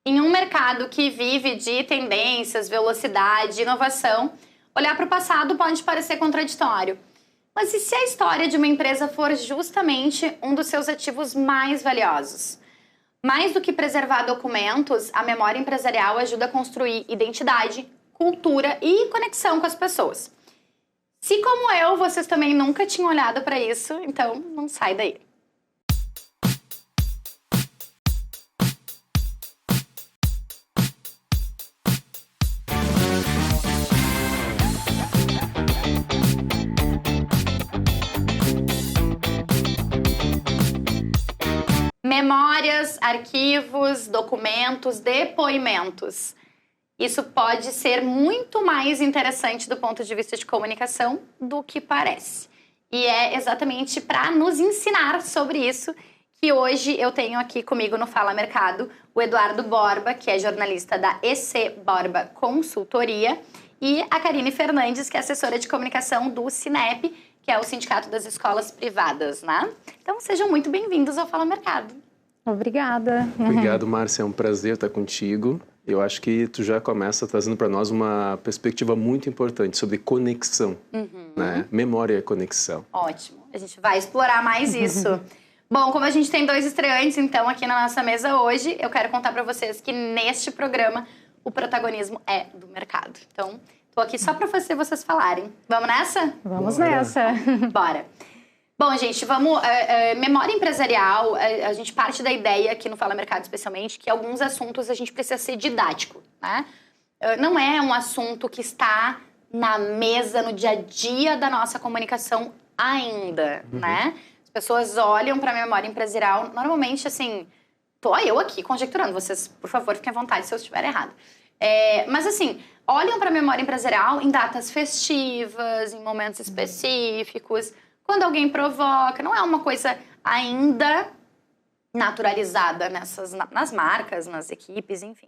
Em um mercado que vive de tendências, velocidade, inovação, olhar para o passado pode parecer contraditório. Mas e se a história de uma empresa for justamente um dos seus ativos mais valiosos? Mais do que preservar documentos, a memória empresarial ajuda a construir identidade, cultura e conexão com as pessoas. Se, como eu, vocês também nunca tinham olhado para isso, então não sai daí. Memórias, arquivos, documentos, depoimentos. Isso pode ser muito mais interessante do ponto de vista de comunicação do que parece. E é exatamente para nos ensinar sobre isso que hoje eu tenho aqui comigo no Fala Mercado o Eduardo Borba, que é jornalista da EC Borba Consultoria, e a Karine Fernandes, que é assessora de comunicação do Sinep, que é o Sindicato das Escolas Privadas, né? Então sejam muito bem-vindos ao Fala Mercado. Obrigada. Obrigado, Márcia. É um prazer estar contigo. Eu acho que tu já começa trazendo para nós uma perspectiva muito importante sobre conexão, né? Memória e conexão. Ótimo. A gente vai explorar mais isso. Bom, como a gente tem 2 estreantes, então, aqui na nossa mesa hoje, eu quero contar para vocês que neste programa o protagonismo é do mercado. Então, tô aqui só para vocês falarem. Vamos nessa? Vamos nessa. Bora. Bom, gente, vamos... memória empresarial, a gente parte da ideia aqui no Fala Mercado, especialmente, que alguns assuntos a gente precisa ser didático, né? Não é um assunto que está na mesa, no dia a dia da nossa comunicação ainda, né? As pessoas olham para a memória empresarial, normalmente, assim... Tô eu aqui conjecturando, vocês, por favor, fiquem à vontade se eu estiver errado. Mas, assim, olham para a memória empresarial em datas festivas, em momentos específicos... Quando alguém provoca, não é uma coisa ainda naturalizada nas marcas, nas equipes, enfim.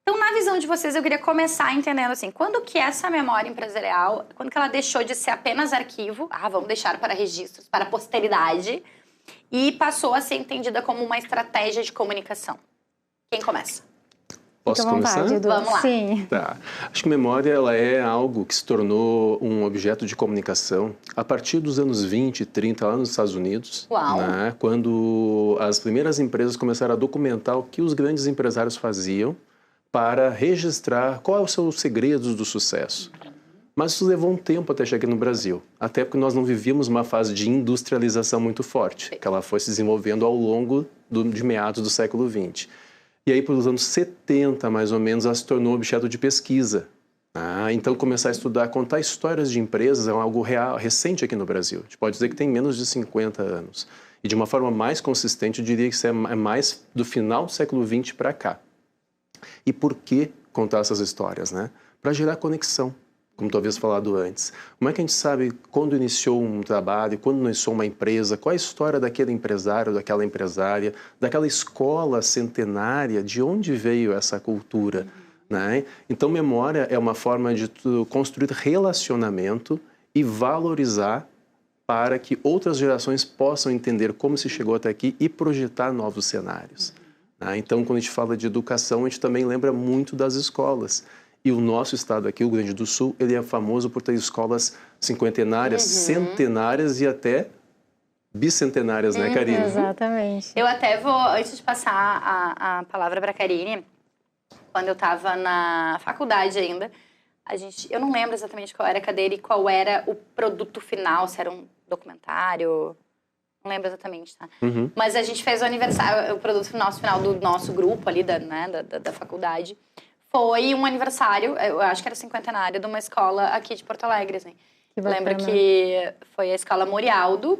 Então, na visão de vocês, eu queria começar entendendo assim, quando que essa memória empresarial, quando que ela deixou de ser apenas arquivo, vamos deixar para registros, para a posteridade, e passou a ser entendida como uma estratégia de comunicação? Quem começa? Posso começar? Vamos lá. Sim. Tá. Acho que memória ela é algo que se tornou um objeto de comunicação a partir dos anos 20, 30, lá nos Estados Unidos. Uau. Né? Quando as primeiras empresas começaram a documentar o que os grandes empresários faziam para registrar qual é o seu segredo do sucesso. Mas isso levou um tempo até chegar no Brasil. Até porque nós não vivíamos uma fase de industrialização muito forte, que ela foi se desenvolvendo ao longo de meados do século XX. E aí, pelos anos 70, mais ou menos, ela se tornou objeto de pesquisa. Então, começar a estudar, contar histórias de empresas é algo recente aqui no Brasil. A gente pode dizer que tem menos de 50 anos. E de uma forma mais consistente, eu diria que isso é mais do final do século XX para cá. E por que contar essas histórias, né? Para gerar conexão, como tu havias falado antes. Como é que a gente sabe quando iniciou um trabalho, quando iniciou uma empresa, qual é a história daquele empresário, daquela empresária, daquela escola centenária, de onde veio essa cultura, né? Então, memória é uma forma de tu construir relacionamento e valorizar para que outras gerações possam entender como se chegou até aqui e projetar novos cenários. Né? Então, quando a gente fala de educação, a gente também lembra muito das escolas. E o nosso estado aqui, o Rio Grande do Sul, ele é famoso por ter escolas cinquentenárias, centenárias e até bicentenárias, né, Karine? Exatamente. Eu até vou, antes de passar a palavra para a Karine, quando eu estava na faculdade ainda, eu não lembro exatamente qual era a cadeira e qual era o produto final, se era um documentário, não lembro exatamente, tá? Mas a gente fez o aniversário, o produto final do nosso grupo ali, da faculdade, foi um aniversário, eu acho que era cinquentenário, de uma escola aqui de Porto Alegre, assim. Lembro que foi a escola Morialdo,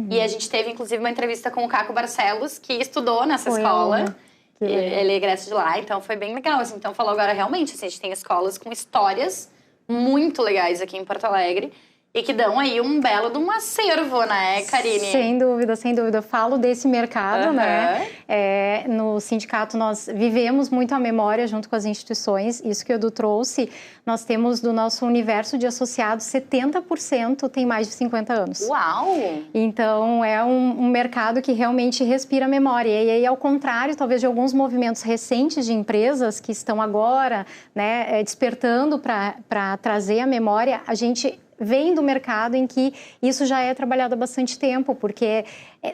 e a gente teve, inclusive, uma entrevista com o Caco Barcelos, que estudou nessa escola. Ele é egresso de lá, então foi bem legal, assim. Então falou agora, realmente, assim, a gente tem escolas com histórias muito legais aqui em Porto Alegre, E que dão aí um belo de um acervo, né, Karine? Sem dúvida, sem dúvida. Eu falo desse mercado, né? No sindicato nós vivemos muito a memória junto com as instituições. Isso que o Edu trouxe, nós temos do nosso universo de associados, 70% tem mais de 50 anos. Uau! Então, é um mercado que realmente respira memória. E aí, ao contrário, talvez de alguns movimentos recentes de empresas que estão agora, né, despertando para trazer a memória, a gente vem do mercado em que isso já é trabalhado há bastante tempo, porque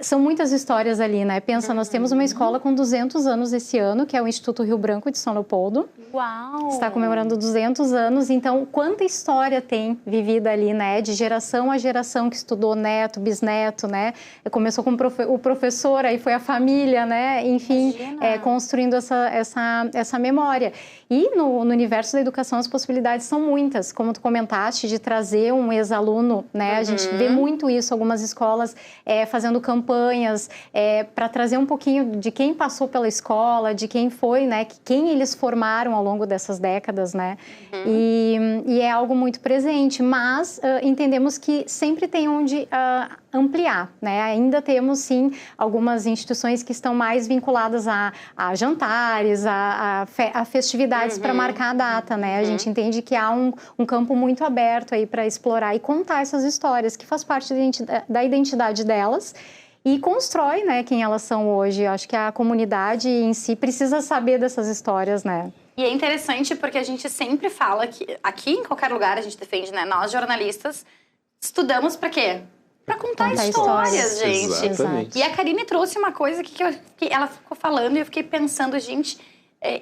são muitas histórias ali, né? Pensa, nós temos uma escola com 200 anos esse ano, que é o Instituto Rio Branco de São Leopoldo. Uau! Está comemorando 200 anos, então quanta história tem vivida ali, né? De geração a geração que estudou, neto, bisneto, né? Começou com o professor, aí foi a família, né? Enfim, construindo essa memória. E no universo da educação as possibilidades são muitas, como tu comentaste, de trazer um ex-aluno, né? A gente vê muito isso, algumas escolas fazendo campanhas para trazer um pouquinho de quem passou pela escola, de quem foi, né? Quem eles formaram ao longo dessas décadas, né? E é algo muito presente, mas entendemos que sempre tem onde ampliar, né? Ainda temos, sim, algumas instituições que estão mais vinculadas a jantares, a festividades para marcar a data, né? A gente entende que há um campo muito aberto aí para explorar e contar essas histórias, que faz parte da identidade delas e constrói, né, quem elas são hoje. Eu acho que a comunidade em si precisa saber dessas histórias, né? E é interessante porque a gente sempre fala que aqui em qualquer lugar a gente defende, né? Nós jornalistas estudamos para quê? Para contar histórias, gente. Exatamente. E a Karine trouxe uma coisa que ela ficou falando e eu fiquei pensando, gente,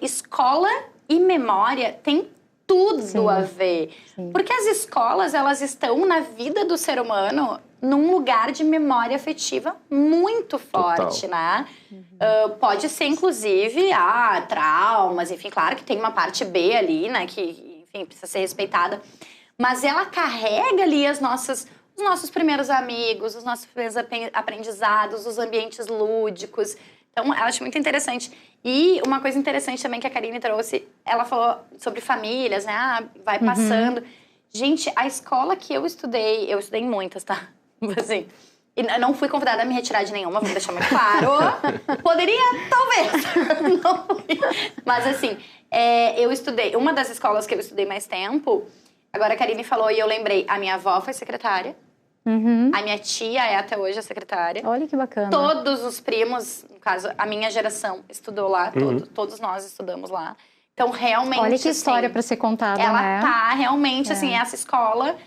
escola e memória tem tudo a ver. Sim. Porque as escolas, elas estão na vida do ser humano num lugar de memória afetiva muito forte, né? Pode ser, inclusive, traumas, enfim, claro que tem uma parte B ali, né? Que, enfim, precisa ser respeitada. Mas ela carrega ali os nossos primeiros amigos, os nossos primeiros aprendizados, os ambientes lúdicos. Então, eu acho muito interessante. E uma coisa interessante também que a Karine trouxe, ela falou sobre famílias, né? Vai passando. Gente, a escola que eu estudei em muitas, tá? Assim, e não fui convidada a me retirar de nenhuma, vou deixar muito claro. Poderia, talvez. Não fui. Mas assim, eu estudei, uma das escolas que eu estudei mais tempo, agora a Karine falou e eu lembrei, a minha avó foi secretária. A minha tia é até hoje a secretária. Olha que bacana. Todos os primos, no caso, a minha geração estudou lá, todos nós estudamos lá. Então, realmente, olha que história para ser contada, ela né? Tá realmente, assim, essa escola...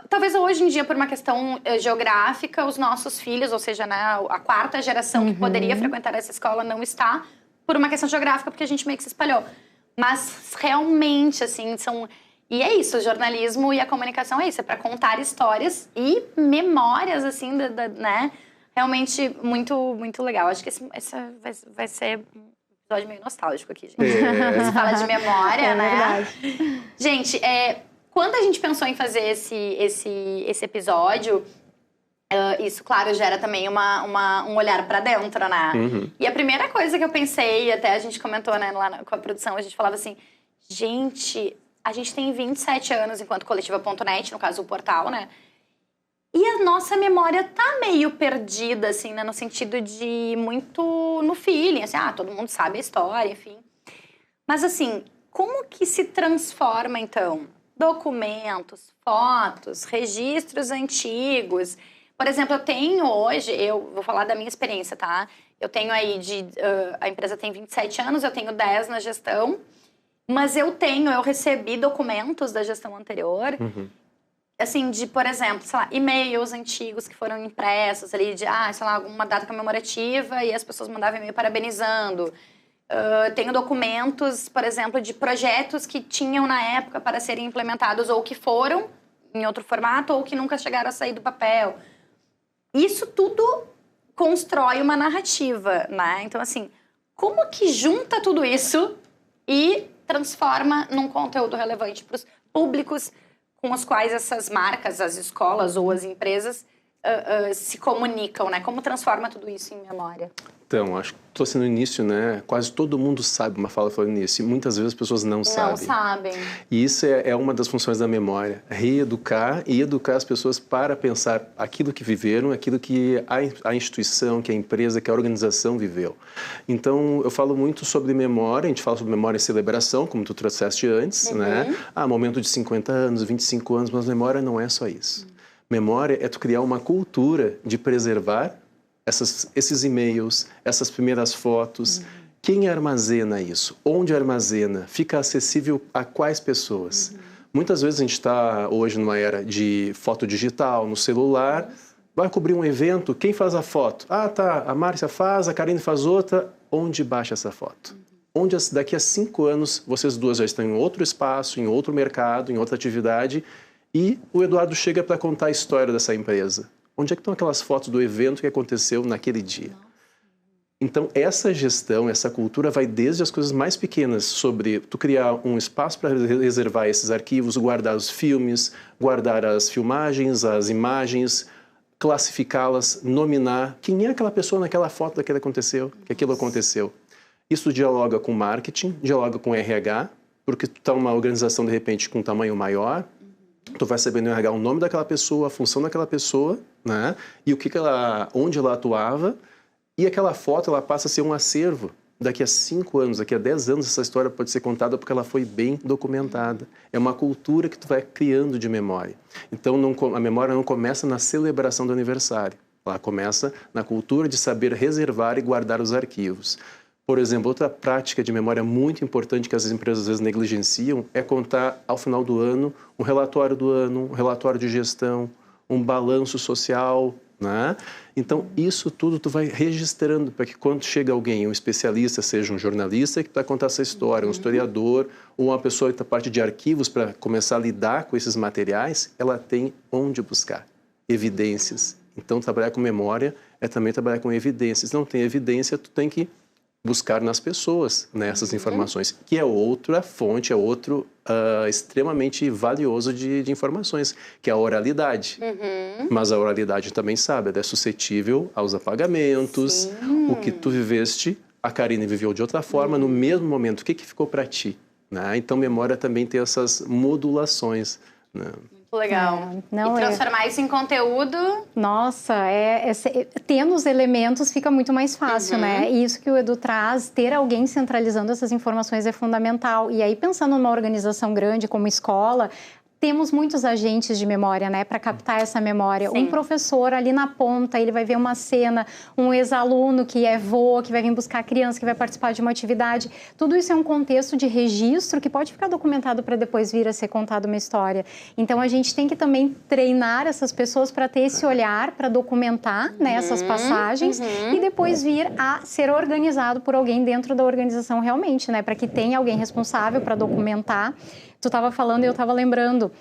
talvez hoje em dia, por uma questão geográfica, os nossos filhos, ou seja, né, a quarta geração que poderia frequentar essa escola não está, por uma questão geográfica, porque a gente meio que se espalhou. Mas, realmente, assim, são... E é isso, o jornalismo e a comunicação é isso, é para contar histórias e memórias, assim, né? Realmente muito, muito legal. Acho que esse vai ser um episódio meio nostálgico aqui, gente. Você fala de memória, né? Verdade. Gente, quando a gente pensou em fazer esse episódio, isso, claro, gera também um olhar para dentro, né? E a primeira coisa que eu pensei, até a gente comentou, né, lá com a produção, a gente falava assim, gente... A gente tem 27 anos enquanto Coletiva.net, no caso o portal, né? E a nossa memória tá meio perdida, assim, né? No sentido de muito no feeling, assim, todo mundo sabe a história, enfim. Mas, assim, como que se transforma, então, documentos, fotos, registros antigos? Por exemplo, eu tenho hoje, eu vou falar da minha experiência, tá? Eu tenho aí a empresa tem 27 anos, eu tenho 10 na gestão. Mas eu recebi documentos da gestão anterior, assim, de, por exemplo, sei lá, e-mails antigos que foram impressos ali, de, sei lá, alguma data comemorativa e as pessoas mandavam e-mail parabenizando. Tenho documentos, por exemplo, de projetos que tinham na época para serem implementados ou que foram em outro formato ou que nunca chegaram a sair do papel. Isso tudo constrói uma narrativa, né? Então, assim, como que junta tudo isso e transforma num conteúdo relevante para os públicos com os quais essas marcas, as escolas ou as empresas se comunicam, né? Como transforma tudo isso em memória? Então, acho que estou sendo no início, né? Quase todo mundo sabe uma fala falando nisso. E muitas vezes as pessoas não sabem. Não sabem. E isso é uma das funções da memória. Reeducar e educar as pessoas para pensar aquilo que viveram, aquilo que a instituição, que a empresa, que a organização viveu. Então, eu falo muito sobre memória. A gente fala sobre memória e celebração, como tu trouxeste antes, né? Momento de 50 anos, 25 anos, mas memória não é só isso. Memória é tu criar uma cultura de preservar esses e-mails, essas primeiras fotos. Quem armazena isso? Onde armazena? Fica acessível a quais pessoas? Muitas vezes a gente está hoje numa era de foto digital, no celular, vai cobrir um evento, quem faz a foto? Ah, tá, a Márcia faz, a Karine faz outra. Onde baixa essa foto? Onde daqui a 5 anos vocês duas já estão em outro espaço, em outro mercado, em outra atividade, e o Eduardo chega para contar a história dessa empresa. Onde é que estão aquelas fotos do evento que aconteceu naquele dia? Então, essa gestão, essa cultura vai desde as coisas mais pequenas, sobre tu criar um espaço para reservar esses arquivos, guardar os filmes, guardar as filmagens, as imagens, classificá-las, nominar quem é aquela pessoa naquela foto daquilo que aquilo aconteceu. Isso dialoga com marketing, dialoga com RH, porque tu está uma organização, de repente, com um tamanho maior, tu vai saber no RH o nome daquela pessoa, a função daquela pessoa, né? E onde ela atuava, e aquela foto ela passa a ser um acervo. Daqui a 5 anos, daqui a 10 anos, essa história pode ser contada porque ela foi bem documentada. É uma cultura que tu vai criando de memória. Então, a memória não começa na celebração do aniversário. Ela começa na cultura de saber reservar e guardar os arquivos. Por exemplo, outra prática de memória muito importante que as empresas às vezes negligenciam é contar ao final do ano um relatório do ano, um relatório de gestão, um balanço social, né? Então, isso tudo tu vai registrando para que quando chega alguém, um especialista, seja um jornalista que vai contar essa história, um historiador ou uma pessoa da parte de arquivos para começar a lidar com esses materiais, ela tem onde buscar evidências. Então, trabalhar com memória é também trabalhar com evidências. Não tem evidência, tu tem que buscar nas pessoas, né, essas informações, que é outra fonte, é outro extremamente valioso de informações, que é a oralidade. Mas a oralidade também sabe, ela é suscetível aos apagamentos, o que tu viveste, a Karine viveu de outra forma, no mesmo momento, o que ficou para ti? Né? Então, memória também tem essas modulações, né? Legal. E transformar isso em conteúdo... Nossa, tendo os elementos fica muito mais fácil, né? E isso que o Edu traz, ter alguém centralizando essas informações é fundamental. E aí, pensando numa organização grande como escola, temos muitos agentes de memória, né, para captar essa memória. Sim. Um professor ali na ponta, ele vai ver uma cena, um ex-aluno que é vô, que vai vir buscar a criança, que vai participar de uma atividade. Tudo isso é um contexto de registro que pode ficar documentado para depois vir a ser contado uma história. Então, a gente tem que também treinar essas pessoas para ter esse olhar, para documentar, né, essas passagens e depois vir a ser organizado por alguém dentro da organização realmente, né, para que tenha alguém responsável para documentar. Tu estava falando e eu estava lembrando,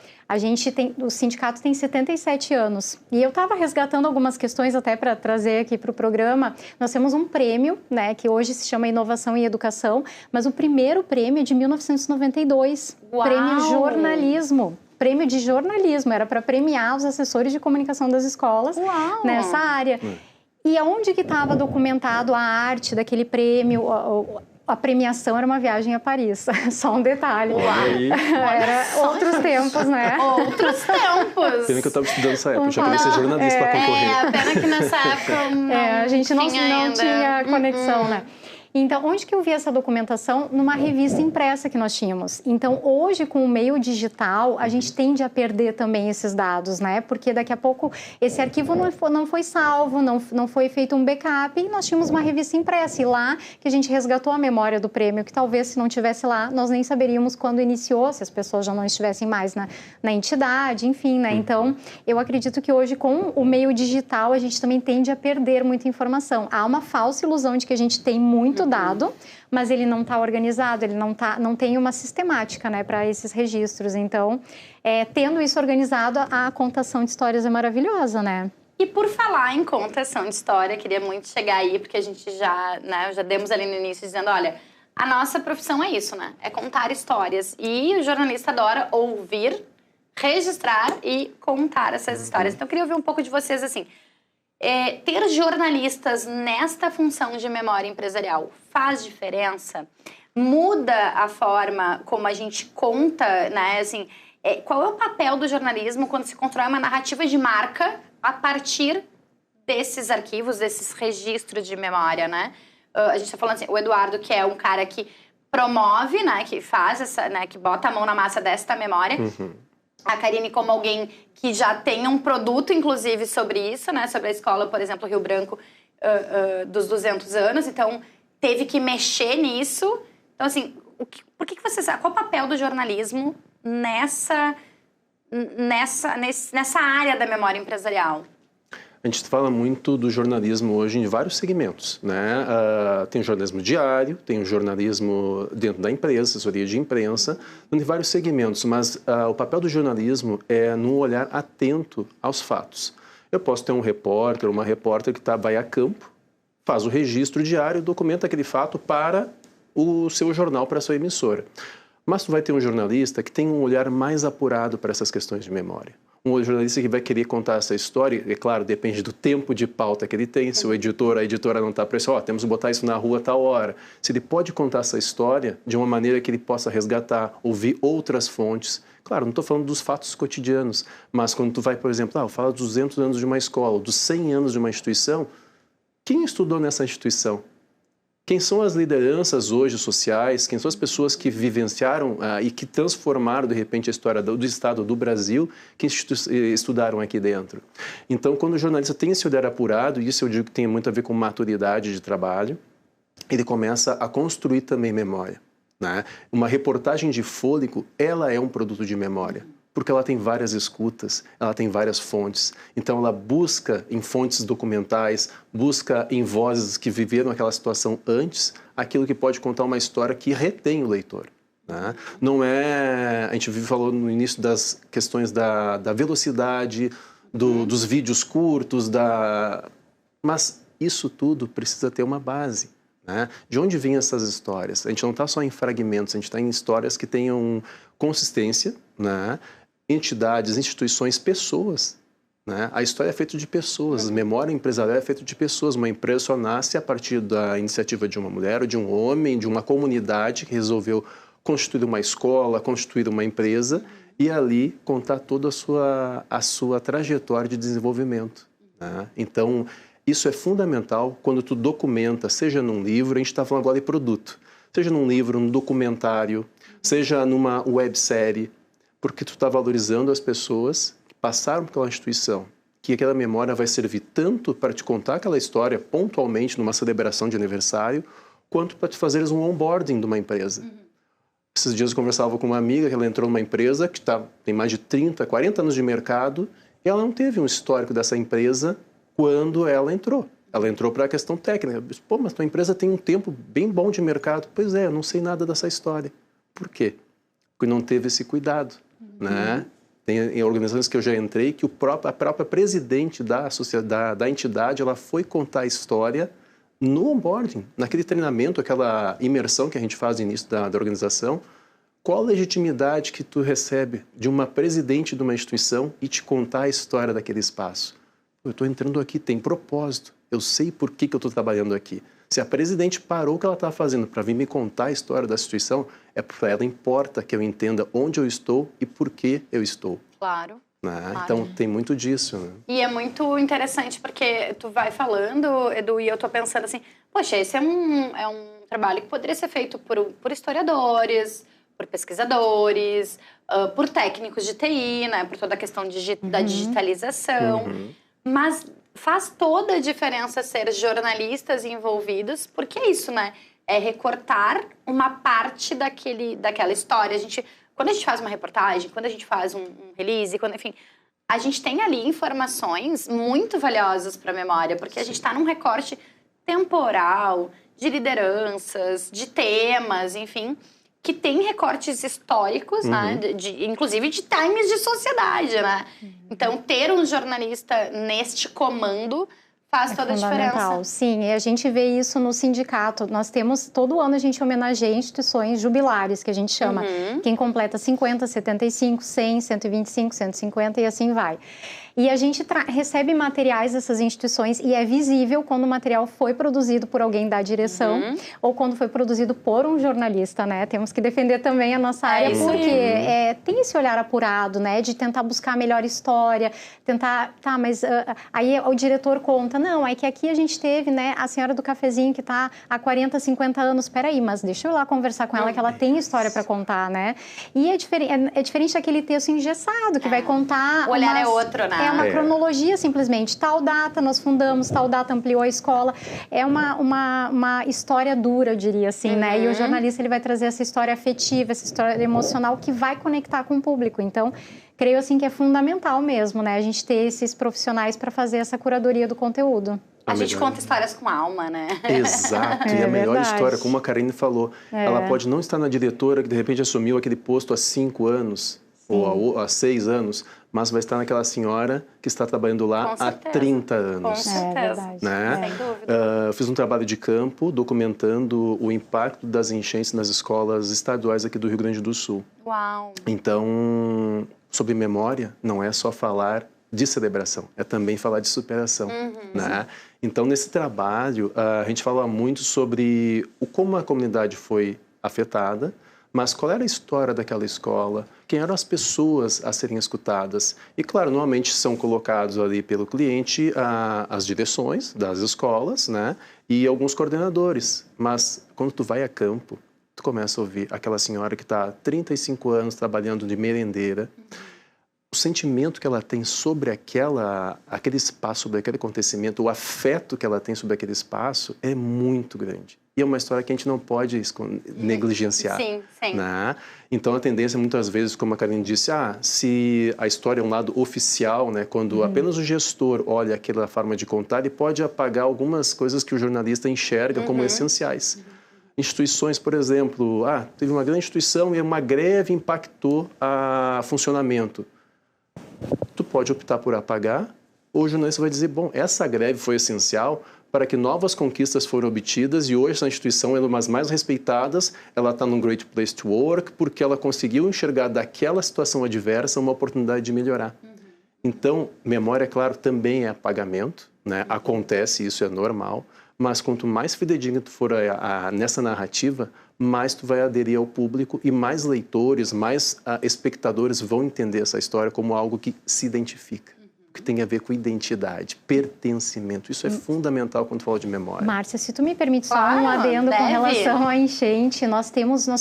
o sindicato tem 77 anos e eu estava resgatando algumas questões até para trazer aqui para o programa. Nós temos um prêmio, né, que hoje se chama Inovação em Educação, mas o primeiro prêmio é de 1992, Uau! Prêmio Jornalismo. Prêmio de jornalismo, era para premiar os assessores de comunicação das escolas nessa área. E aonde que estava documentado a arte daquele prêmio? A premiação era uma viagem a Paris, só um detalhe. Era outros tempos, né? Outros tempos. Pena que eu estava estudando nessa época, eu já queria ser jornalista para concorrer. Pena que nessa época não a gente não ainda. tinha conexão, né? Então, onde que eu vi essa documentação? Numa revista impressa que nós tínhamos. Então, hoje, com o meio digital, a gente tende a perder também esses dados, né? Porque daqui a pouco esse arquivo não foi salvo, não foi feito um backup e nós tínhamos uma revista impressa. E lá que a gente resgatou a memória do prêmio, que talvez se não tivesse lá, nós nem saberíamos quando iniciou, se as pessoas já não estivessem mais na entidade, enfim, né? Então, eu acredito que hoje, com o meio digital, a gente também tende a perder muita informação. Há uma falsa ilusão de que a gente tem muito dado, mas ele não está organizado, ele não tem uma sistemática, né, para esses registros. Então, tendo isso organizado, a contação de histórias é maravilhosa, né? E por falar em contação de história, queria muito chegar aí, porque a gente já demos ali no início dizendo, olha, a nossa profissão é isso, né? É contar histórias. E o jornalista adora ouvir, registrar e contar essas histórias. Então, eu queria ouvir um pouco de vocês, assim, ter jornalistas nesta função de memória empresarial faz diferença? Muda a forma como a gente conta, né? Assim, qual é o papel do jornalismo quando se constrói uma narrativa de marca a partir desses arquivos, desses registros de memória, né? A gente está falando assim, o Eduardo, que é um cara que promove, né? Que faz essa, né? Que bota a mão na massa desta memória. A Karine como alguém que já tem um produto, inclusive, sobre isso, né? Sobre a escola, por exemplo, Rio Branco, dos 200 anos. Então, teve que mexer nisso. Então, assim, por que você sabe? Qual o papel do jornalismo nessa área da memória empresarial? A gente fala muito do jornalismo hoje em vários segmentos, né? Tem o jornalismo diário, tem o jornalismo dentro da empresa, assessoria de imprensa, tem vários segmentos, mas o papel do jornalismo é num olhar atento aos fatos. Eu posso ter um repórter, uma repórter que vai a campo, faz o registro diário, documenta aquele fato para o seu jornal, para a sua emissora. Mas tu vai ter um jornalista que tem um olhar mais apurado para essas questões de memória. Um jornalista que vai querer contar essa história, é claro, depende do tempo de pauta que ele tem, se o editor, a editora não está pressionando, temos que botar isso na rua a tal hora. Se ele pode contar essa história de uma maneira que ele possa resgatar, ouvir outras fontes. Claro, não estou falando dos fatos cotidianos, mas quando tu vai, por exemplo, fala dos 200 anos de uma escola, dos 100 anos de uma instituição, quem estudou nessa instituição? Quem são as lideranças hoje sociais? Quem são as pessoas que vivenciaram e que transformaram, de repente, a história do Estado do Brasil, que estudaram aqui dentro? Então, quando o jornalista tem esse olhar apurado, e isso eu digo que tem muito a ver com maturidade de trabalho, ele começa a construir também memória, né? Uma reportagem de fôlego, ela é um produto de memória, porque ela tem várias escutas, ela tem várias fontes. Então, ela busca em fontes documentais, busca em vozes que viveram aquela situação antes, aquilo que pode contar uma história que retém o leitor, né? Não é... A gente falou no início das questões da velocidade, dos vídeos curtos, mas isso tudo precisa ter uma base, né? De onde vêm essas histórias? A gente não está só em fragmentos, a gente está em histórias que tenham consistência, né? Entidades, instituições, pessoas, né? A história é feita de pessoas, a memória empresarial é feita de pessoas. Uma empresa só nasce a partir da iniciativa de uma mulher ou de um homem, de uma comunidade que resolveu constituir uma escola, constituir uma empresa e ali contar toda a sua trajetória de desenvolvimento, né? Então, isso é fundamental quando tu documenta, seja num livro, a gente está falando agora de produto, seja num livro, num documentário, seja numa websérie, porque tu está valorizando as pessoas que passaram por aquela instituição, que aquela memória vai servir tanto para te contar aquela história pontualmente numa celebração de aniversário, quanto para te fazeres um onboarding de uma empresa. Esses dias eu conversava com uma amiga que ela entrou numa empresa que tem mais de 30, 40 anos de mercado e ela não teve um histórico dessa empresa quando ela entrou. Ela entrou para a questão técnica. Eu disse, mas tua empresa tem um tempo bem bom de mercado. Pois é, eu não sei nada dessa história. Por quê? Porque não teve esse cuidado, né? Tem organizações que eu já entrei que a própria presidente da entidade, ela foi contar a história no onboarding, naquele treinamento, aquela imersão que a gente faz no início da organização. Qual a legitimidade que tu recebe de uma presidente de uma instituição e te contar a história daquele espaço? Eu estou entrando aqui, tem propósito, eu sei por que eu estou trabalhando aqui. Se a presidente parou o que ela está fazendo para vir me contar a história da instituição, para ela importa que eu entenda onde eu estou e por que eu estou. Claro. Né? Claro. Então, tem muito disso. Né? E é muito interessante porque tu vai falando, Edu, e eu tô pensando assim, poxa, esse é um trabalho que poderia ser feito por historiadores, por pesquisadores, por técnicos de TI, né? Por toda a questão da digitalização. Mas faz toda a diferença ser jornalistas envolvidos, porque é isso, né? É recortar uma parte daquela história. Quando a gente faz uma reportagem, quando a gente faz um release, enfim, a gente tem ali informações muito valiosas para a memória, porque a gente está num recorte temporal, de lideranças, de temas, enfim, que tem recortes históricos, né? Inclusive de times de sociedade, né? Então, ter um jornalista neste comando Faz toda a diferença. Sim, e a gente vê isso no sindicato. Nós temos, todo ano a gente homenageia instituições jubilares, que a gente chama. Quem completa 50, 75, 100, 125, 150 e assim vai. E a gente recebe materiais dessas instituições e é visível quando o material foi produzido por alguém da direção ou quando foi produzido por um jornalista, né? Temos que defender também a nossa área, porque tem esse olhar apurado, né? De tentar buscar a melhor história, tentar... Tá, mas aí o diretor conta, não, é que aqui a gente teve, né, a senhora do cafezinho que tá há 40, 50 anos, peraí, mas deixa eu ir lá conversar com ela que ela tem história para contar, né? E é diferente daquele texto engessado que vai contar... O olhar é outro, né? É uma cronologia, simplesmente. Tal data nós fundamos, tal data ampliou a escola. É uma história dura, eu diria assim, né? E o jornalista, ele vai trazer essa história afetiva, essa história emocional que vai conectar com o público. Então, creio assim que é fundamental mesmo, né? A gente ter esses profissionais para fazer essa curadoria do conteúdo. A gente conta histórias com alma, né? Exato, e a melhor história, como a Karine falou, ela pode não estar na diretora que de repente assumiu aquele posto há 5 anos, ou há 6 anos, mas vai estar naquela senhora que está trabalhando lá há 30 anos. Com certeza. Né? Sem dúvida. Fiz um trabalho de campo documentando o impacto das enchentes nas escolas estaduais aqui do Rio Grande do Sul. Uau! Então, sobre memória, não é só falar de celebração, é também falar de superação. Né? Então, nesse trabalho, a gente fala muito sobre como a comunidade foi afetada, mas qual era a história daquela escola, quem eram as pessoas a serem escutadas. E, claro, normalmente são colocados ali pelo cliente as direções das escolas, né? E alguns coordenadores. Mas quando tu vai a campo, tu começa a ouvir aquela senhora que está há 35 anos trabalhando de merendeira. O sentimento que ela tem sobre aquele espaço, sobre aquele acontecimento, o afeto que ela tem sobre aquele espaço é muito grande. E é uma história que a gente não pode negligenciar. Sim, sim. Né? Então, a tendência, muitas vezes, como a Karine disse, se a história é um lado oficial, né, quando apenas o gestor olha aquela forma de contar, ele pode apagar algumas coisas que o jornalista enxerga como essenciais. Instituições, por exemplo, teve uma grande instituição e uma greve impactou o funcionamento. Tu pode optar por apagar, ou o jornalista vai dizer, bom, essa greve foi essencial para que novas conquistas foram obtidas e hoje essa instituição é uma das mais respeitadas, ela está num Great Place to Work, porque ela conseguiu enxergar daquela situação adversa uma oportunidade de melhorar. Então, memória, claro, também é apagamento, né? Acontece, isso é normal, mas quanto mais fidedigno tu for nessa narrativa, mais tu vai aderir ao público e mais leitores, mais espectadores vão entender essa história como algo que se identifica. Que tem a ver com identidade, pertencimento. Isso é fundamental quando fala de memória. Márcia, se tu me permite só um adendo com relação à enchente, nós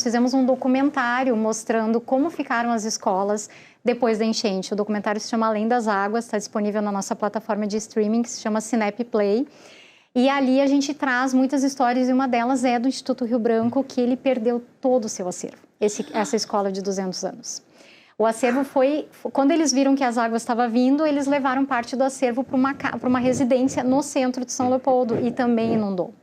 fizemos um documentário mostrando como ficaram as escolas depois da enchente. O documentário se chama Além das Águas, está disponível na nossa plataforma de streaming, que se chama Cinep Play. E ali a gente traz muitas histórias e uma delas é do Instituto Rio Branco, que ele perdeu todo o seu acervo, essa escola de 200 anos. O acervo quando eles viram que as águas estavam vindo, eles levaram parte do acervo para uma residência no centro de São Leopoldo e também inundou.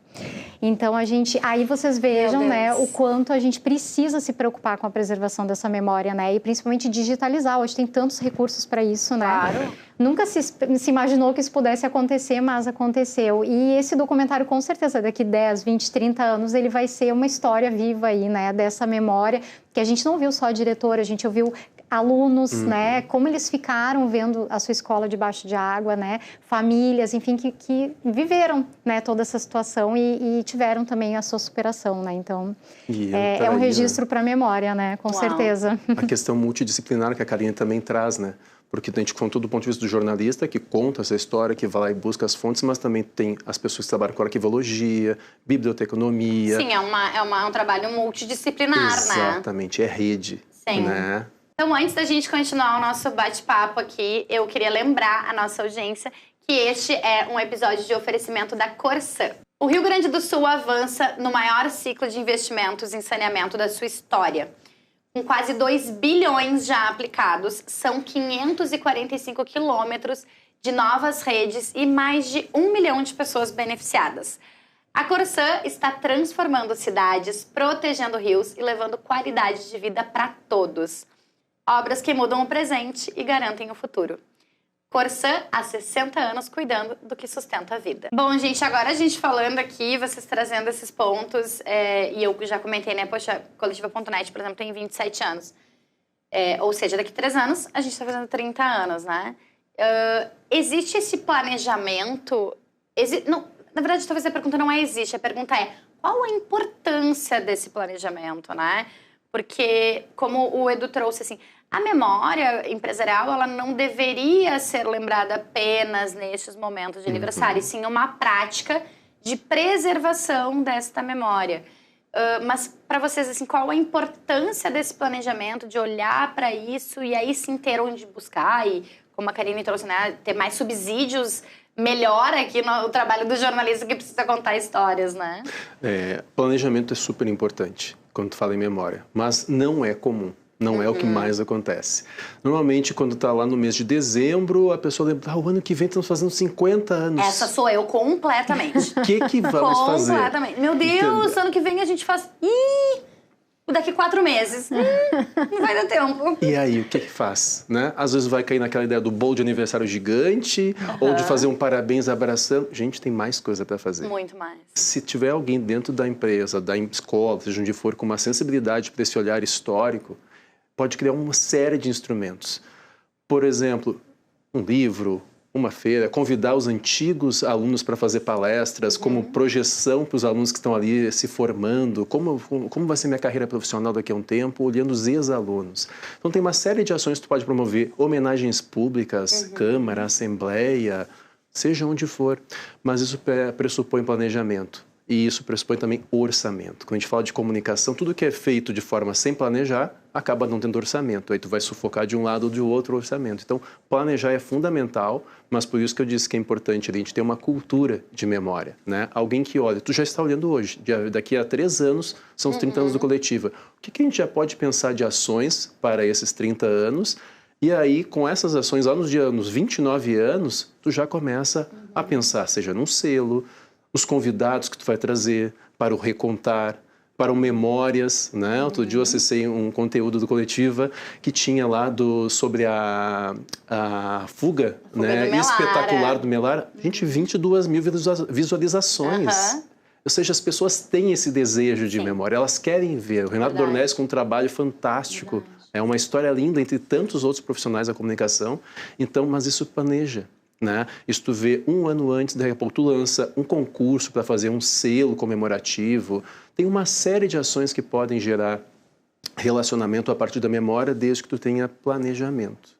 Então, aí vocês vejam, né, o quanto a gente precisa se preocupar com a preservação dessa memória, né, e principalmente digitalizar. Hoje tem tantos recursos para isso, né? Claro. Nunca se imaginou que isso pudesse acontecer, mas aconteceu. E esse documentário, com certeza, daqui 10, 20, 30 anos, ele vai ser uma história viva aí, né, dessa memória, que a gente não viu só a diretora, a gente ouviu alunos, né, como eles ficaram vendo a sua escola debaixo de água, né, famílias, enfim, que viveram, né, toda essa situação e tiveram também a sua superação, né, então é um registro para a memória, né, com certeza. A questão multidisciplinar que a Karine também traz, né, porque a gente contou do ponto de vista do jornalista, que conta essa história, que vai lá e busca as fontes, mas também tem as pessoas que trabalham com arquivologia, biblioteconomia. Sim, é um trabalho multidisciplinar, Exatamente, é rede. Sim. Né? Então, antes da gente continuar o nosso bate-papo aqui, eu queria lembrar a nossa audiência que este é um episódio de oferecimento da Corsã. O Rio Grande do Sul avança no maior ciclo de investimentos em saneamento da sua história. Com quase 2 bilhões já aplicados, são 545 quilômetros de novas redes e mais de 1 milhão de pessoas beneficiadas. A Corsã está transformando cidades, protegendo rios e levando qualidade de vida para todos. Obras que mudam o presente e garantem o futuro. Corsã, há 60 anos cuidando do que sustenta a vida. Bom, gente, agora a gente falando aqui, vocês trazendo esses pontos, e eu já comentei, né? Poxa, Coletiva.net, por exemplo, tem 27 anos. Ou seja, daqui 3 anos, a gente está fazendo 30 anos, né? Existe esse planejamento? Não, na verdade, talvez a pergunta não existe. A pergunta é, qual a importância desse planejamento, né? Porque, como o Edu trouxe, assim, a memória empresarial, ela não deveria ser lembrada apenas nestes momentos de aniversário, sim uma prática de preservação desta memória. Mas, para vocês, assim, qual a importância desse planejamento, de olhar para isso e aí sim ter onde buscar e, como a Karine trouxe, né, ter mais subsídios, melhor aqui no trabalho do jornalista que precisa contar histórias, né? Planejamento é super importante quando tu fala em memória, mas não é comum. Não é o que mais acontece. Normalmente, quando está lá no mês de dezembro, a pessoa lembra, o ano que vem estamos fazendo 50 anos. Essa sou eu completamente. O que vamos fazer? Completamente. Meu Deus, ano que vem a gente faz... daqui 4 meses. Não vai dar tempo. E aí, o que faz? Né? Às vezes vai cair naquela ideia do bolo de aniversário gigante, ou de fazer um parabéns abraçando. Gente, tem mais coisa para fazer. Muito mais. Se tiver alguém dentro da empresa, da escola, seja onde for, com uma sensibilidade para esse olhar histórico, pode criar uma série de instrumentos. Por exemplo, um livro, uma feira, convidar os antigos alunos para fazer palestras, como projeção para os alunos que estão ali se formando, como vai ser minha carreira profissional daqui a um tempo, olhando os ex-alunos. Então tem uma série de ações que tu pode promover, homenagens públicas, Câmara, Assembleia, seja onde for, mas isso pressupõe planejamento. E isso pressupõe também orçamento. Quando a gente fala de comunicação, tudo que é feito de forma sem planejar, acaba não tendo orçamento. Aí tu vai sufocar de um lado ou de outro orçamento. Então, planejar é fundamental, mas por isso que eu disse que é importante a gente ter uma cultura de memória, né? Alguém que olha, tu já está olhando hoje, daqui a 3 anos, são os 30 anos do Coletiva. O que a gente já pode pensar de ações para esses 30 anos? E aí, com essas ações, lá nos 29 anos, tu já começa a pensar, seja num selo, os convidados que tu vai trazer para o Recontar, para o Memórias, né? Outro dia eu acessei um conteúdo do Coletiva que tinha lá sobre a fuga né? Espetacular do Melar. Gente, 22 mil visualizações. Ou seja, as pessoas têm esse desejo de memória, elas querem ver. O Renato Dornelles com um trabalho fantástico. É uma história linda entre tantos outros profissionais da comunicação. Então, mas isso planeja. Né? Isso tu vê 1 ano antes, daqui a pouco tu lança um concurso para fazer um selo comemorativo. Tem uma série de ações que podem gerar relacionamento a partir da memória, desde que tu tenha planejamento.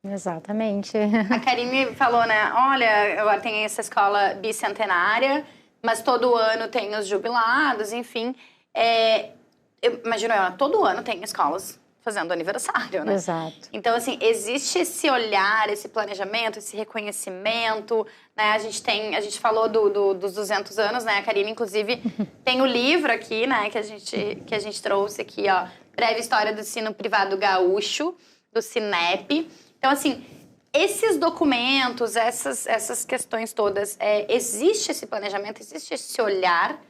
Exatamente. A Karine falou, né? Olha, agora tem essa escola bicentenária, mas todo ano tem os jubilados, enfim. Imagino eu, todo ano tem escolas fazendo aniversário, né? Exato. Então, assim, existe esse olhar, esse planejamento, esse reconhecimento, né? A gente falou dos 200 anos, né? A Karine, inclusive, tem o livro aqui, né? Que a gente trouxe aqui, ó. Breve História do Ensino Privado Gaúcho, do Cinep. Então, assim, esses documentos, essas questões todas, existe esse planejamento, existe esse olhar?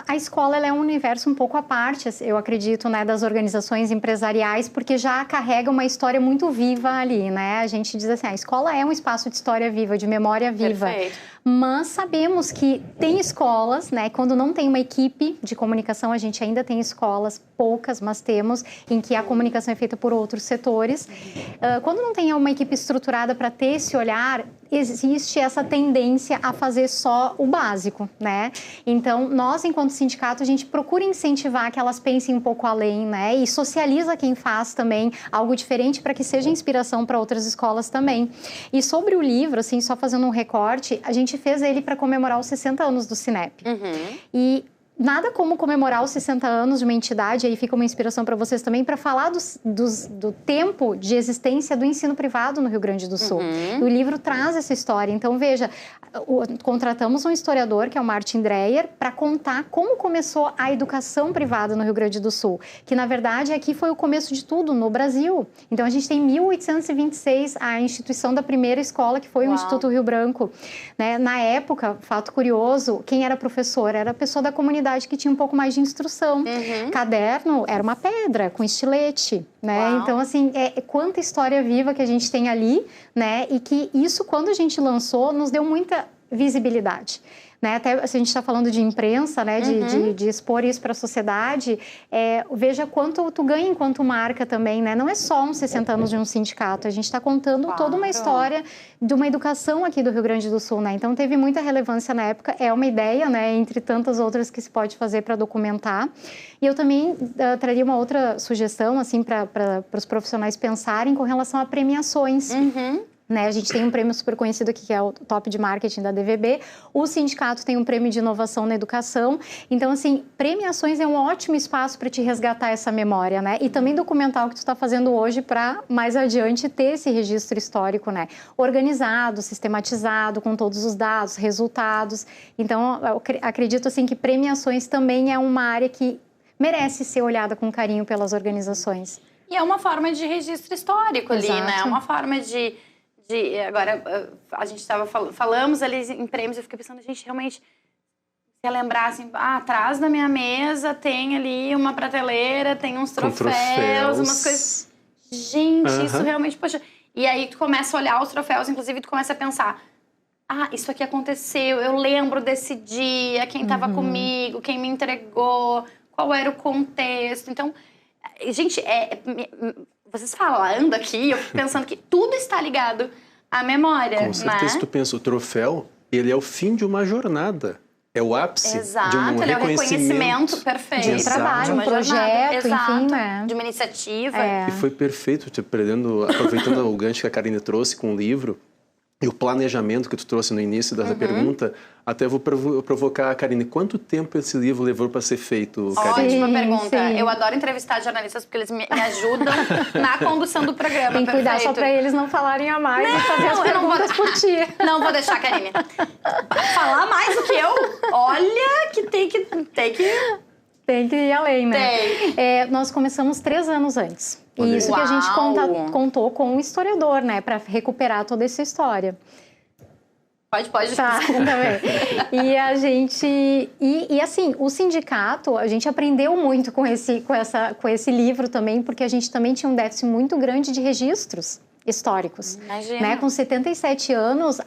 A escola ela é um universo um pouco à parte, eu acredito, né, das organizações empresariais, porque já carrega uma história muito viva ali, né? A gente diz assim, a escola é um espaço de história viva, de memória viva. Perfeito. Mas sabemos que tem escolas, né, quando não tem uma equipe de comunicação, a gente ainda tem escolas, poucas, mas temos, em que a comunicação é feita por outros setores. Quando não tem uma equipe estruturada para ter esse olhar, existe essa tendência a fazer só o básico, né? Então, nós, enquanto sindicato, a gente procura incentivar que elas pensem um pouco além, né? E socializa quem faz também algo diferente para que seja inspiração para outras escolas também. E sobre o livro, assim, só fazendo um recorte, a gente fez ele para comemorar os 60 anos do Cinep. E nada como comemorar os 60 anos de uma entidade, aí fica uma inspiração para vocês também, para falar do tempo de existência do ensino privado no Rio Grande do Sul. E o livro traz essa história. Então, veja, contratamos um historiador, que é o Martin Dreyer, para contar como começou a educação privada no Rio Grande do Sul, que, na verdade, aqui foi o começo de tudo, no Brasil. Então, a gente tem 1826, a instituição da primeira escola, que foi o Instituto Rio Branco. Né? Na época, fato curioso, quem era professor era a pessoa da comunidade realidade que tinha um pouco mais de instrução. Caderno era uma pedra com estilete, né? Uau. Então, assim, quanta história viva que a gente tem ali, né? E que isso, quando a gente lançou, nos deu muita visibilidade. Né? Até se a gente está falando de imprensa, né? De expor isso para a sociedade, veja quanto tu ganha enquanto marca também, né? Não é só uns 60 anos de um sindicato, a gente está contando toda uma história de uma educação aqui do Rio Grande do Sul, né? Então teve muita relevância na época, é uma ideia, né? Entre tantas outras que se pode fazer para documentar. E eu também traria uma outra sugestão, assim, para os profissionais pensarem com relação a premiações. Né? A gente tem um prêmio super conhecido aqui, que é o Top de Marketing da DVB. O sindicato tem um prêmio de inovação na educação. Então, assim, premiações é um ótimo espaço para te resgatar essa memória, né? E também documentar o que tu está fazendo hoje para, mais adiante, ter esse registro histórico, né? Organizado, sistematizado, com todos os dados, resultados. Então, eu acredito, assim, que premiações também é uma área que merece ser olhada com carinho pelas organizações. E é uma forma de registro histórico ali, né? É uma forma de agora, a gente falamos ali em prêmios, eu fiquei pensando, gente, realmente, se eu lembrar assim, atrás da minha mesa tem ali uma prateleira, tem uns troféus, umas coisas. Gente, isso realmente, poxa. E aí tu começa a olhar os troféus, inclusive tu começa a pensar, isso aqui aconteceu, eu lembro desse dia, quem estava comigo, quem me entregou, qual era o contexto. Então, gente, vocês falando aqui, eu fico pensando que tudo está ligado à memória, Com certeza, né? tu pensa, o troféu, ele é o fim de uma jornada. É o ápice de um ele é o reconhecimento perfeito. De um trabalho, um projeto, enfim, né? De uma iniciativa. E foi perfeito, aproveitando o gancho que a Karine trouxe com o livro, e o planejamento que tu trouxe no início dessa pergunta, até vou provocar a Karine. Quanto tempo esse livro levou para ser feito, Karine? Ótima pergunta. Eu adoro entrevistar jornalistas porque eles me ajudam na condução do programa. Tem que cuidar só para eles não falarem a mais e fazer as perguntas por ti. Não vou deixar, Karine. Falar mais do que eu? Olha que tem que... Tem que ir além, né? Tem. Nós começamos 3 anos antes. E isso que a gente contou com um historiador, né? Para recuperar toda essa história. Pode. Tá, também. E a gente... E assim, o sindicato, a gente aprendeu muito com esse livro também, porque a gente também tinha um déficit muito grande de registros históricos. Imagina. Né? Com 77 anos,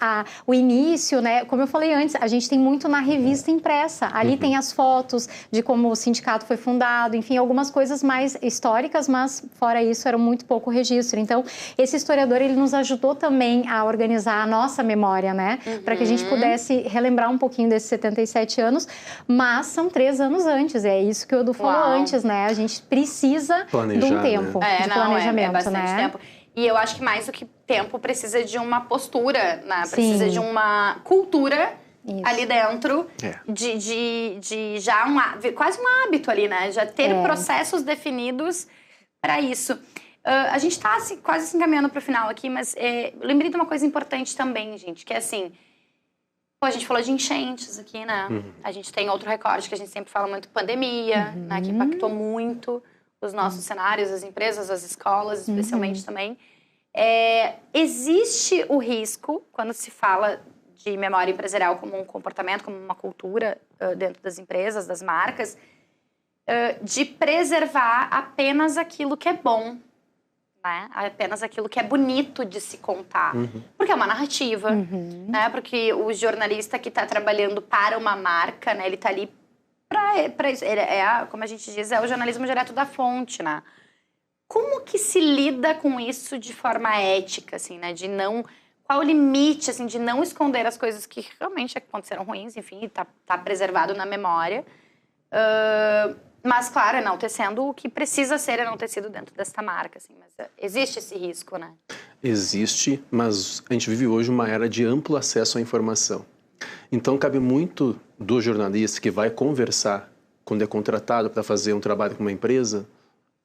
o início, né? Como eu falei antes, a gente tem muito na revista impressa. Ali tem as fotos de como o sindicato foi fundado, enfim, algumas coisas mais históricas, mas fora isso, era muito pouco registro. Então, esse historiador, ele nos ajudou também a organizar a nossa memória, né? Para que a gente pudesse relembrar um pouquinho desses 77 anos, mas são 3 anos antes, é isso que o Edu falou antes, né? A gente precisa de um tempo de planejamento, é bastante tempo. E eu acho que mais do que tempo, precisa de uma postura, né? Precisa de uma cultura ali dentro, de já quase um hábito ali, né? Já ter processos definidos para isso. A gente tá quase se encaminhando para o final aqui, mas lembrei de uma coisa importante também, gente, que é assim... a gente falou de enchentes aqui, né? A gente tem outro recorte que a gente sempre fala muito, pandemia, né? Que impactou muito os nossos cenários, as empresas, as escolas, especialmente também. Existe o risco, quando se fala de memória empresarial como um comportamento, como uma cultura dentro das empresas, das marcas, de preservar apenas aquilo que é bom, né? Apenas aquilo que é bonito de se contar. Porque é uma narrativa, né? Porque o jornalista que está trabalhando para uma marca, né? Ele está ali como a gente diz, é o jornalismo direto da fonte, né? Como que se lida com isso de forma ética, assim, né? Qual o limite, assim, de não esconder as coisas que realmente aconteceram ruins, enfim, tá preservado na memória. Mas, claro, enaltecendo o que precisa ser enaltecido dentro desta marca, assim. Mas existe esse risco, né? Existe, mas a gente vive hoje uma era de amplo acesso à informação. Então, cabe muito do jornalista que vai conversar, quando é contratado para fazer um trabalho com uma empresa,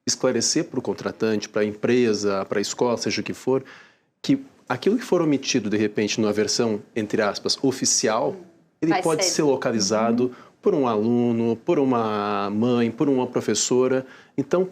esclarecer para o contratante, para a empresa, para a escola, seja o que for, que aquilo que for omitido, de repente, numa versão, entre aspas, oficial, ele pode ser localizado por um aluno, por uma mãe, por uma professora. Então,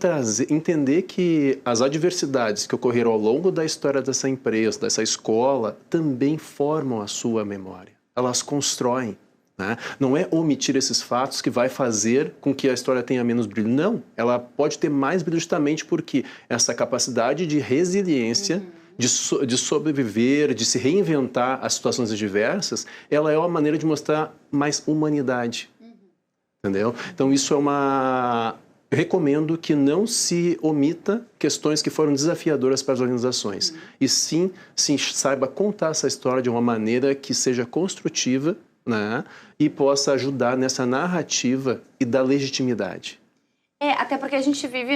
entender que as adversidades que ocorreram ao longo da história dessa empresa, dessa escola, também formam a sua memória. Elas constroem. né? Não é omitir esses fatos que vai fazer com que a história tenha menos brilho. Não, ela pode ter mais brilho justamente porque essa capacidade de resiliência, de sobreviver, de se reinventar às situações adversas, ela é uma maneira de mostrar mais humanidade. Entendeu? Então, isso é uma... Eu recomendo que não se omita questões que foram desafiadoras para as organizações. E sim, saiba contar essa história de uma maneira que seja construtiva, né? E possa ajudar nessa narrativa e da legitimidade. Até porque a gente vive...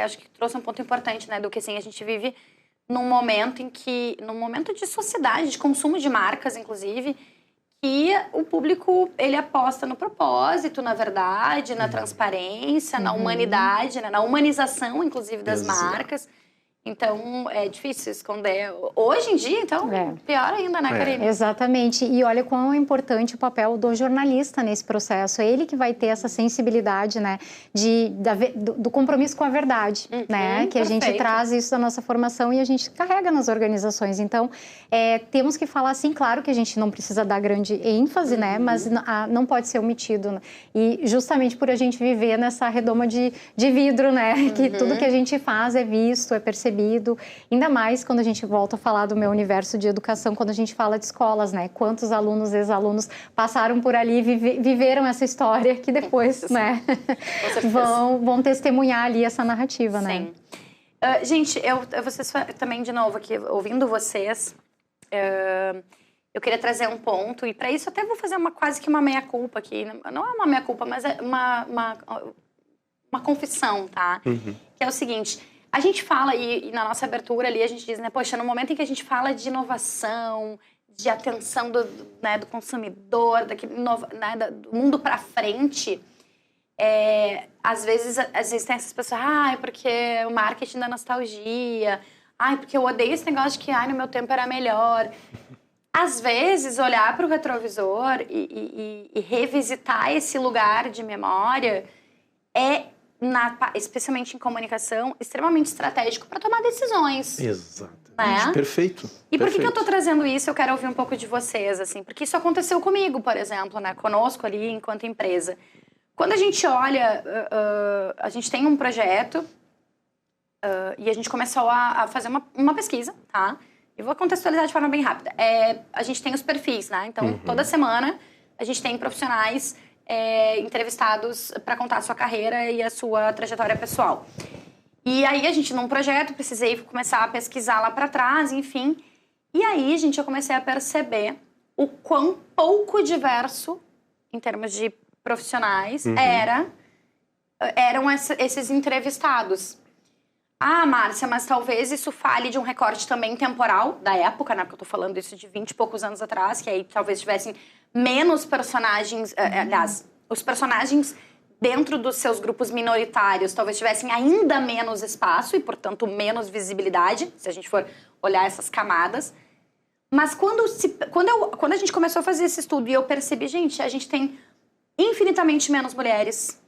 acho que trouxe um ponto importante, né? Do que assim, a gente vive num momento de sociedade, de consumo de marcas, inclusive, que o público, ele aposta no propósito, na verdade, na transparência, na humanidade, né? Na humanização, inclusive, das marcas. Então, é difícil esconder. Hoje em dia, então, pior ainda, né, Karine? Exatamente. E olha quão é importante o papel do jornalista nesse processo. É ele que vai ter essa sensibilidade, né, do compromisso com a verdade, né? Que a gente traz isso da nossa formação e a gente carrega nas organizações. Então, temos que falar assim, claro que a gente não precisa dar grande ênfase, né? Mas não pode ser omitido. Né? E justamente por a gente viver nessa redoma de vidro, né? Que tudo que a gente faz é visto, é percebido. Ainda mais quando a gente volta a falar do meu universo de educação, quando a gente fala de escolas, né? Quantos alunos, ex-alunos passaram por ali e viveram essa história que depois, né? vão testemunhar ali essa narrativa, né? Sim. Gente, vocês também, de novo, aqui, ouvindo vocês, eu queria trazer um ponto, e para isso até vou fazer quase que uma meia-culpa aqui. Não é uma meia-culpa, mas é uma confissão, tá? Que é o seguinte... A gente fala, e na nossa abertura ali, a gente diz, né, poxa, no momento em que a gente fala de inovação, de atenção do consumidor, do mundo para frente, às vezes tem essas pessoas, porque o marketing da nostalgia, porque eu odeio esse negócio de que, no meu tempo era melhor. Às vezes, olhar para o retrovisor e revisitar esse lugar de memória especialmente em comunicação, extremamente estratégico para tomar decisões. Exatamente. Né? Perfeito. E por que eu tô trazendo isso? Eu quero ouvir um pouco de vocês, assim. Porque isso aconteceu comigo, por exemplo, né? Conosco ali, enquanto empresa. Quando a gente olha... a gente tem um projeto e a gente começou a fazer uma pesquisa, tá? E vou contextualizar de forma bem rápida. A gente tem os perfis, né? Então, toda semana, a gente tem profissionais... entrevistados para contar a sua carreira e a sua trajetória pessoal. E aí, a gente, num projeto, precisei começar a pesquisar lá para trás, enfim. E aí, gente, eu comecei a perceber o quão pouco diverso, em termos de profissionais, eram esses entrevistados. Márcia, mas talvez isso fale de um recorte também temporal da época, né? Porque eu tô falando isso de 20 e poucos anos atrás, que aí talvez tivessem menos personagens... aliás, os personagens dentro dos seus grupos minoritários talvez tivessem ainda menos espaço e, portanto, menos visibilidade, se a gente for olhar essas camadas. Mas quando a gente começou a fazer esse estudo e eu percebi, gente, a gente tem infinitamente menos mulheres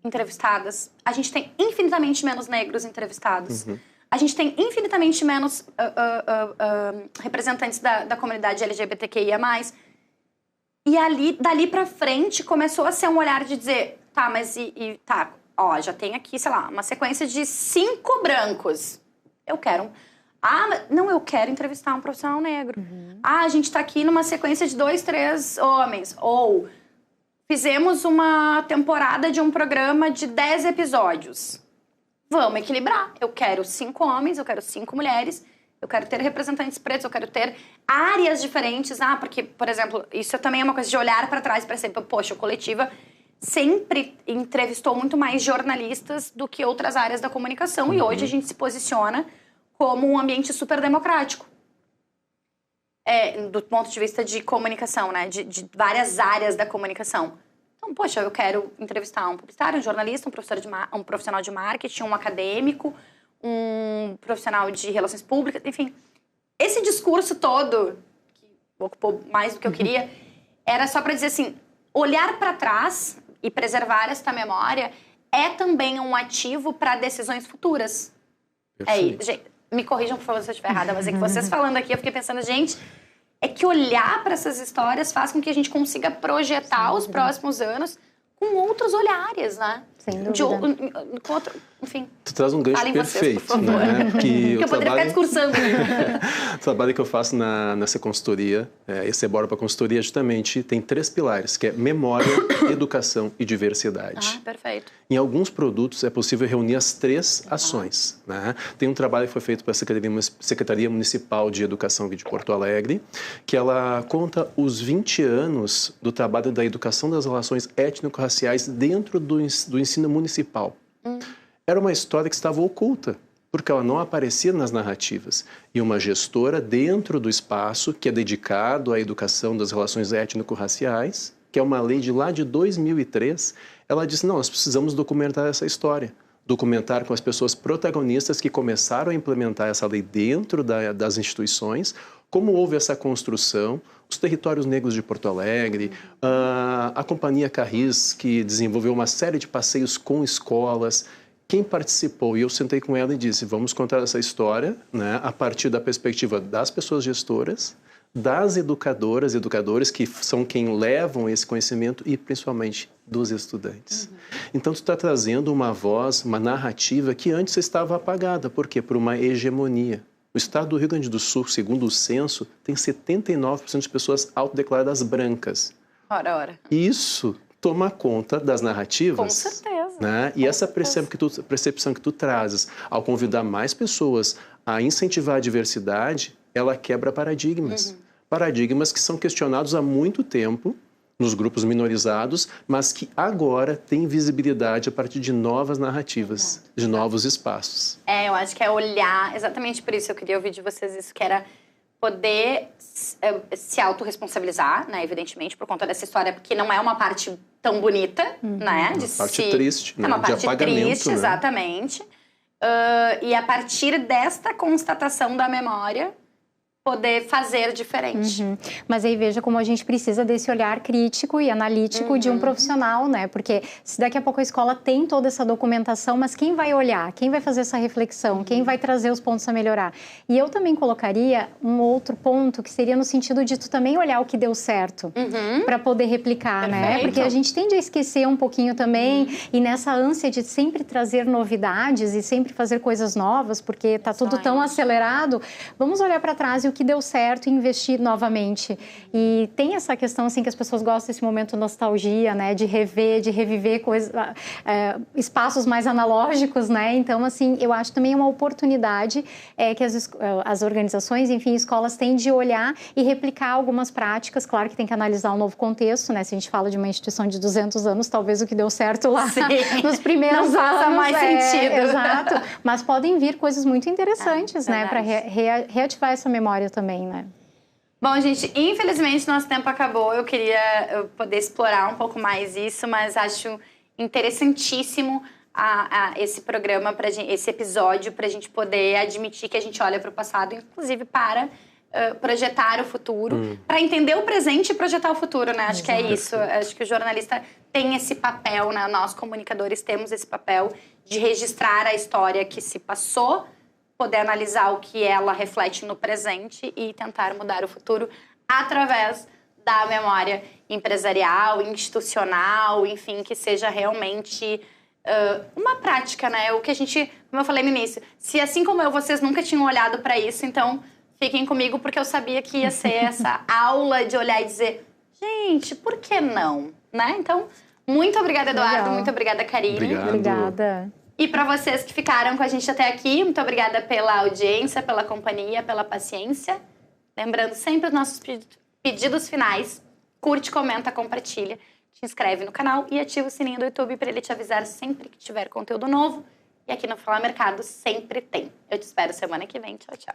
entrevistadas, a gente tem infinitamente menos negros entrevistados, a gente tem infinitamente menos representantes da comunidade LGBTQIA+. E dali pra frente começou a ser um olhar de dizer, mas já tem aqui, sei lá, uma sequência de 5 brancos. Eu quero eu quero entrevistar um profissional negro. A gente tá aqui numa sequência de 2, 3 homens. Ou fizemos uma temporada de um programa de 10 episódios. Vamos equilibrar. Eu quero 5 homens, eu quero 5 mulheres, eu quero ter representantes pretos, eu quero ter áreas diferentes. Porque, por exemplo, isso também é uma coisa de olhar para trás para sempre. Poxa, o Coletiva sempre entrevistou muito mais jornalistas do que outras áreas da comunicação. E hoje a gente se posiciona como um ambiente super democrático. Do ponto de vista de comunicação, né? De várias áreas da comunicação. Então, poxa, eu quero entrevistar um publicitário, um jornalista, um profissional de marketing, um acadêmico, um profissional de relações públicas, enfim. Esse discurso todo, que ocupou mais do que eu queria, era só para dizer assim, olhar para trás e preservar esta memória é também um ativo para decisões futuras. Gente, me corrijam, por favor, se eu estiver errada, mas é que vocês falando aqui, eu fiquei pensando, gente, é que olhar para essas histórias faz com que a gente consiga projetar os próximos anos com outros olhares, né? Sem dúvida. Com outro, enfim. Tu traz um gancho Falem perfeito, vocês, por favor. né? Porque eu poderia ficar discursando. O trabalho que eu faço nessa consultoria, esse Ebora para consultoria, justamente tem 3 pilares, que é memória, educação e diversidade. Perfeito. Em alguns produtos é possível reunir as 3 ações, né? Tem um trabalho que foi feito pela Secretaria Municipal de Educação aqui de Porto Alegre, que ela conta os 20 anos do trabalho da educação das relações étnico-raciais dentro do ensino municipal. Era uma história que estava oculta, porque ela não aparecia nas narrativas. E uma gestora dentro do espaço que é dedicado à educação das relações étnico-raciais, que é uma lei de lá de 2003, ela disse, não, nós precisamos documentar essa história. Documentar com as pessoas protagonistas que começaram a implementar essa lei dentro das instituições, como houve essa construção, os territórios negros de Porto Alegre, a Companhia Carris, que desenvolveu uma série de passeios com escolas. Quem participou, e eu sentei com ela e disse, vamos contar essa história, né, a partir da perspectiva das pessoas gestoras, das educadores que são quem levam esse conhecimento e principalmente dos estudantes. Então, tu está trazendo uma voz, uma narrativa que antes estava apagada. Por quê? Por uma hegemonia. O estado do Rio Grande do Sul, segundo o censo, tem 79% de pessoas autodeclaradas brancas. Ora. Isso toma conta das narrativas. Com certeza. Né? E essa percepção que tu trazes, ao convidar mais pessoas a incentivar a diversidade, ela quebra paradigmas. Paradigmas que são questionados há muito tempo nos grupos minorizados, mas que agora têm visibilidade a partir de novas narrativas, de novos espaços. Eu acho que é olhar, exatamente por isso eu queria ouvir de vocês isso, que era poder se autorresponsabilizar, né, evidentemente, por conta dessa história, porque não é uma parte tão bonita, né? Uma parte triste, né? É uma parte de apagamento, triste, né? Exatamente. E a partir desta constatação da memória, poder fazer diferente. Mas aí veja como a gente precisa desse olhar crítico e analítico de um profissional, né? Porque se daqui a pouco a escola tem toda essa documentação, mas quem vai olhar? Quem vai fazer essa reflexão? Quem vai trazer os pontos a melhorar? E eu também colocaria um outro ponto que seria no sentido de tu também olhar o que deu certo para poder replicar, né? Porque a gente tende a esquecer um pouquinho também e nessa ânsia de sempre trazer novidades e sempre fazer coisas novas, porque tá tudo tão acelerado, vamos olhar para trás e o que deu certo e investir novamente. E tem essa questão, assim, que as pessoas gostam desse momento nostalgia, né? De rever, de reviver coisas, espaços mais analógicos, né? Então, assim, eu acho também uma oportunidade que as organizações, enfim, escolas têm de olhar e replicar algumas práticas. Claro que tem que analisar o novo contexto, né? Se a gente fala de uma instituição de 200 anos, talvez o que deu certo lá nos primeiros anos... Não faça mais sentido. Exato. Mas podem vir coisas muito interessantes, né? Para reativar essa memória também, né? Bom, gente, infelizmente nosso tempo acabou. Eu queria poder explorar um pouco mais isso, mas acho interessantíssimo esse programa, esse episódio, para a gente poder admitir que a gente olha para o passado, inclusive para projetar o futuro, para entender o presente e projetar o futuro, né? Acho que é isso. Acho que o jornalista tem esse papel, né? Nós, comunicadores, temos esse papel de registrar a história que se passou, poder analisar o que ela reflete no presente e tentar mudar o futuro através da memória empresarial, institucional, enfim, que seja realmente uma prática, né? O que a gente, como eu falei no início, se assim como eu, vocês nunca tinham olhado para isso, então fiquem comigo porque eu sabia que ia ser essa aula de olhar e dizer, gente, por que não? Né? Então, muito obrigada, Eduardo, Legal. Muito obrigada, Karine. Obrigada. E para vocês que ficaram com a gente até aqui, muito obrigada pela audiência, pela companhia, pela paciência. Lembrando sempre os nossos pedidos finais. Curte, comenta, compartilha, te inscreve no canal e ativa o sininho do YouTube para ele te avisar sempre que tiver conteúdo novo. E aqui no Fala Mercado sempre tem. Eu te espero semana que vem. Tchau, tchau.